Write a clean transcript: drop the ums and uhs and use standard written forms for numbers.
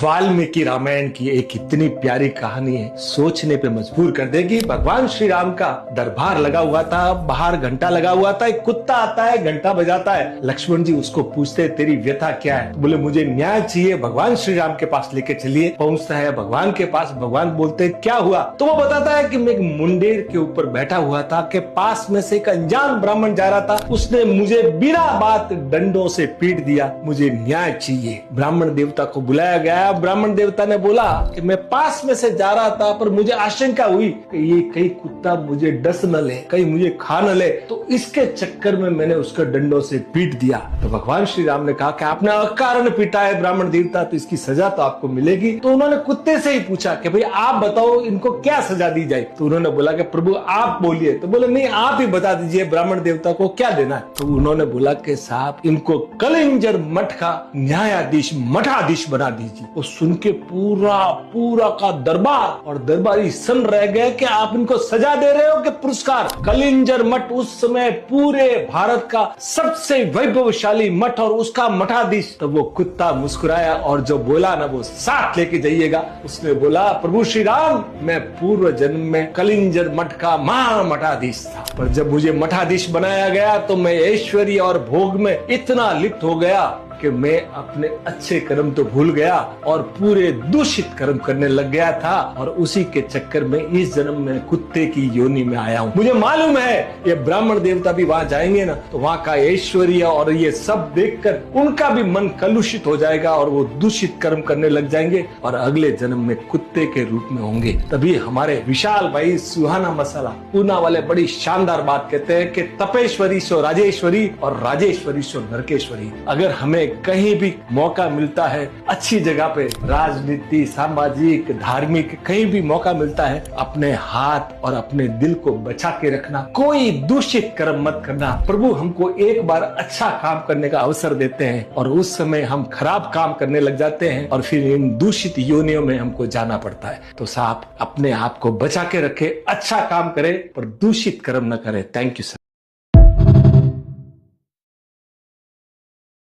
वाल्मीकि रामायण की एक इतनी प्यारी कहानी है, सोचने पे मजबूर कर देगी। भगवान श्री राम का दरबार लगा हुआ था, बाहर घंटा लगा हुआ था, एक कुत्ता आता है, घंटा बजाता है। लक्ष्मण जी उसको पूछते तेरी व्यथा क्या है? बोले मुझे न्याय चाहिए, भगवान श्री राम के पास लेके चलिए। पहुंचता है भगवान के पास, भगवान बोलते क्या हुआ? तो वो बताता है कि मैं एक मुंडेर के ऊपर बैठा हुआ था, के पास में से एक अनजान ब्राह्मण जा रहा था, उसने मुझे बिना बात डंडों से पीट दिया, मुझे न्याय चाहिए। ब्राह्मण देवता को बुलाया गया। ब्राह्मण देवता ने बोला कि मैं पास में से जा रहा था, पर मुझे आशंका हुई कि ये कहीं कुत्ता मुझे डस न ले, कहीं मुझे खा न ले, तो इसके चक्कर में मैंने उसको डंडों से पीट दिया। तो भगवान श्री राम ने कहा कि आपने अकारण पीटा है ब्राह्मण देवता, तो इसकी सजा तो आपको मिलेगी। तो उन्होंने कुत्ते से ही पूछा कि भाई आप बताओ इनको क्या सजा दी जाए? तो उन्होंने बोला कि प्रभु आप बोलिए। तो बोले नहीं आप ही बता दीजिए ब्राह्मण देवता को क्या देना है। तो उन्होंने बोला कि साहब इनको कलिंजर मठ का न्यायाधीश मठाधीश बना दीजिए। वो सुन के पूरा का दरबार और दरबारी सन रह गए कि आप इनको सजा दे रहे हो कि पुरस्कार। कलिंजर मठ उस समय पूरे भारत का सबसे वैभवशाली मठ और उसका मठाधीश। तो वो कुत्ता मुस्कुराया और जो बोला ना वो साथ लेके जाइएगा। उसने बोला प्रभु श्री राम मैं पूर्व जन्म में कलिंजर मठ का महा मठाधीश था, पर जब मुझे मठाधीश बनाया गया तो मैं ऐश्वर्य और भोग में इतना लिप्त हो गया कि मैं अपने अच्छे कर्म तो भूल गया और पूरे दूषित कर्म करने लग गया था, और उसी के चक्कर में इस जन्म में कुत्ते की योनि में आया हूँ। मुझे मालूम है ये ब्राह्मण देवता भी वहाँ जाएंगे ना, तो वहाँ का ऐश्वर्य और ये सब देखकर उनका भी मन कलुषित हो जाएगा और वो दूषित कर्म करने लग जाएंगे और अगले जन्म में कुत्ते के रूप में होंगे। तभी हमारे विशाल भाई सुहाना मसाला पूना वाले बड़ी शानदार बात कहते हैं कि तपेश्वरी सो राजेश्वरी और राजेश्वरी सो नरकेश्वरी। अगर हमें कहीं भी मौका मिलता है, अच्छी जगह पे, राजनीति, सामाजिक, धार्मिक, कहीं भी मौका मिलता है, अपने हाथ और अपने दिल को बचा के रखना, कोई दूषित कर्म मत करना। प्रभु हमको एक बार अच्छा काम करने का अवसर देते हैं और उस समय हम खराब काम करने लग जाते हैं और फिर इन दूषित योनियों में हमको जाना पड़ता है। तो साहब अपने आप को बचा के रखे, अच्छा काम करे पर दूषित कर्म न करे। Thank you sir.